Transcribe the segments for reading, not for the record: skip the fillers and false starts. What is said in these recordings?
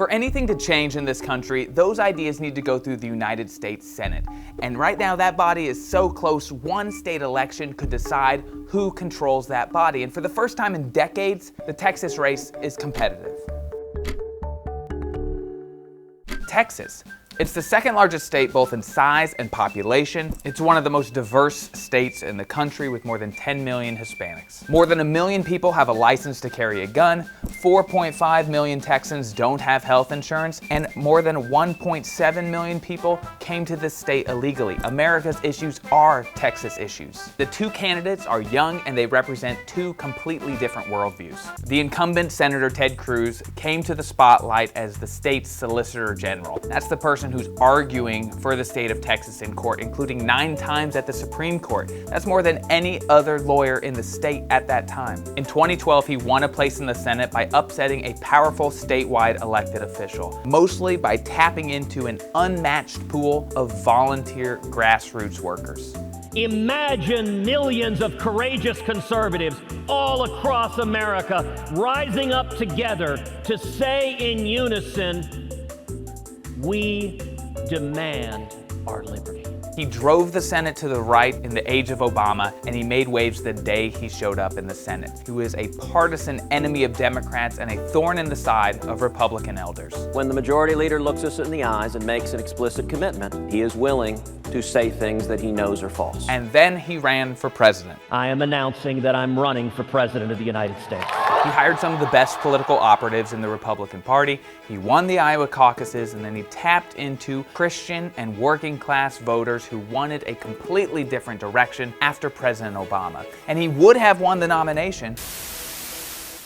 For anything to change in this country, those ideas need to go through the United States Senate. And right now that body is so close, one state election could decide who controls that body. And for the first time in decades, the Texas race is competitive. Texas. It's the second largest state both in size and population. It's one of the most diverse states in the country with more than 10 million Hispanics. More than 1 million people have a license to carry a gun, 4.5 million Texans don't have health insurance, and more than 1.7 million people came to this state illegally. America's issues are Texas issues. The two candidates are young and they represent two completely different worldviews. The incumbent Senator Ted Cruz came to the spotlight as the state's Solicitor General. That's the person who's arguing for the state of Texas in court, including 9 times at the Supreme Court. That's more than any other lawyer in the state at that time. In 2012, he won a place in the Senate by upsetting a powerful statewide elected official, mostly by tapping into an unmatched pool of volunteer grassroots workers. Imagine millions of courageous conservatives all across America rising up together to say in unison, we demand our liberty. He drove the Senate to the right in the age of Obama, and he made waves the day he showed up in the Senate. He was a partisan enemy of Democrats and a thorn in the side of Republican elders. When the majority leader looks us in the eyes and makes an explicit commitment, he is willing to say things that he knows are false. And then he ran for president. I am announcing that I'm running for president of the United States. He hired some of the best political operatives in the Republican Party. He won the Iowa caucuses, and then he tapped into Christian and working class voters who wanted a completely different direction after President Obama. And he would have won the nomination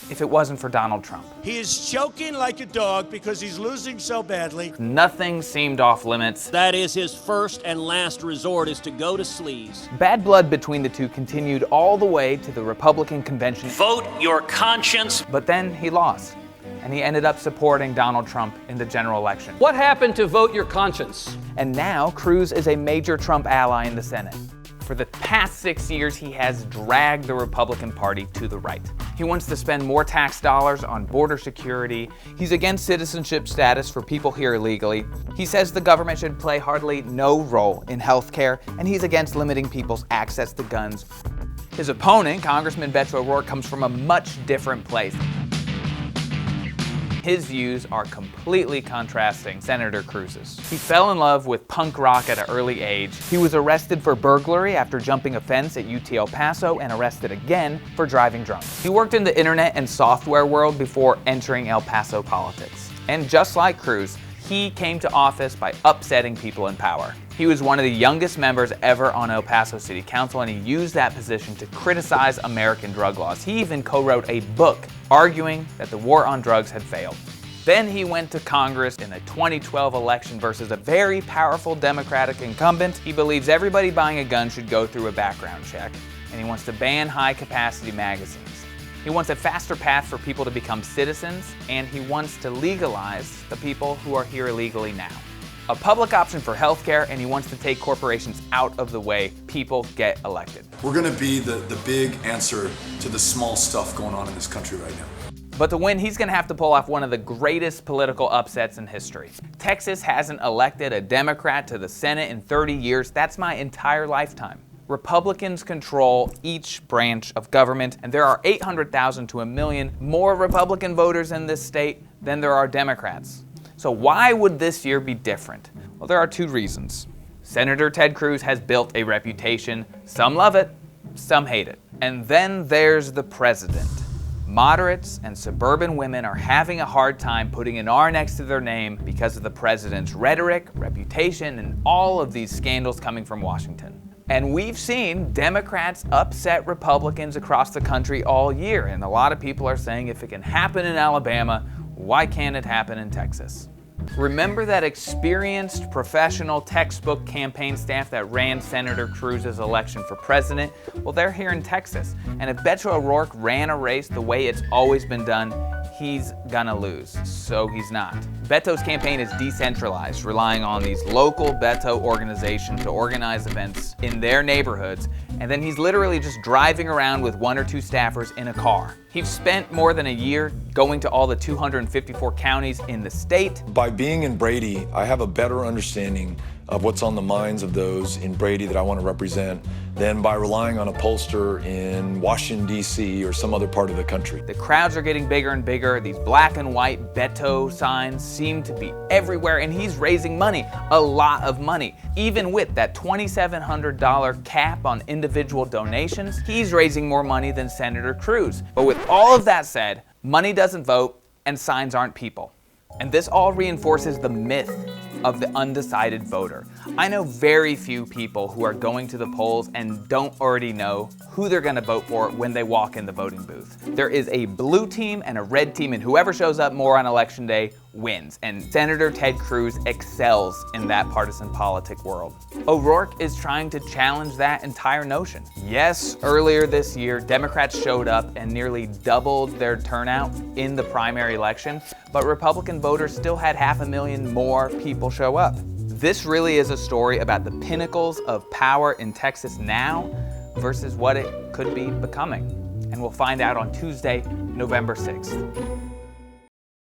if it wasn't for Donald Trump. He is choking like a dog because he's losing so badly. Nothing seemed off limits. That is his first and last resort, is to go to sleaze. Bad blood between the two continued all the way to the Republican convention. Vote your conscience. But then he lost, and he ended up supporting Donald Trump in the general election. What happened to vote your conscience? And now Cruz is a major Trump ally in the Senate. For the past 6 years, he has dragged the Republican Party to the right. He wants to spend more tax dollars on border security. He's against citizenship status for people here illegally. He says the government should play hardly no role in healthcare, and he's against limiting people's access to guns. His opponent, Congressman Beto O'Rourke, comes from a much different place. His views are completely contrasting Senator Cruz's. He fell in love with punk rock at an early age. He was arrested for burglary after jumping a fence at UT El Paso and arrested again for driving drunk. He worked in the internet and software world before entering El Paso politics. And just like Cruz, he came to office by upsetting people in power. He was one of the youngest members ever on El Paso City Council, and he used that position to criticize American drug laws. He even co-wrote a book arguing that the war on drugs had failed. Then he went to Congress in a 2012 election versus a very powerful Democratic incumbent. He believes everybody buying a gun should go through a background check, and he wants to ban high-capacity magazines. He wants a faster path for people to become citizens, and he wants to legalize the people who are here illegally now. A public option for healthcare, and he wants to take corporations out of the way people get elected. We're going to be the big answer to the small stuff going on in this country right now. But to win, he's going to have to pull off one of the greatest political upsets in history. Texas hasn't elected a Democrat to the Senate in 30 years. That's my entire lifetime. Republicans control each branch of government, and there are 800,000 to 1 million more Republican voters in this state than there are Democrats. So why would this year be different? Well, there are 2 reasons. Senator Ted Cruz has built a reputation. Some love it, some hate it. And then there's the president. Moderates and suburban women are having a hard time putting an R next to their name because of the president's rhetoric, reputation, and all of these scandals coming from Washington. And we've seen Democrats upset Republicans across the country all year, and a lot of people are saying if it can happen in Alabama, why can't it happen in Texas? Remember that experienced, professional, textbook campaign staff that ran Senator Cruz's election for president? Well, they're here in Texas. And if Beto O'Rourke ran a race the way it's always been done, he's gonna lose. So he's not. Beto's campaign is decentralized, relying on these local Beto organizations to organize events in their neighborhoods, and then he's literally just driving around with 1 or 2 staffers in a car. He's spent more than a year going to all the 254 counties in the state. By being in Brady, I have a better understanding of what's on the minds of those in Brady that I want to represent than by relying on a pollster in Washington, D.C. or some other part of the country. The crowds are getting bigger and bigger. These black and white Beto signs seem to be everywhere, and he's raising money, a lot of money. Even with that $2,700 cap on individual donations, he's raising more money than Senator Cruz. But with all of that said, money doesn't vote, and signs aren't people. And this all reinforces the myth of the undecided voter. I know very few people who are going to the polls and don't already know who they're gonna vote for when they walk in the voting booth. There is a blue team and a red team, and whoever shows up more on election day wins. And Senator Ted Cruz excels in that partisan politic world. O'Rourke is trying to challenge that entire notion. Yes, earlier this year, Democrats showed up and nearly doubled their turnout in the primary election, but Republican voters still had 500,000 more people show up. This really is a story about the pinnacles of power in Texas now versus what it could be becoming. And we'll find out on Tuesday, November 6th.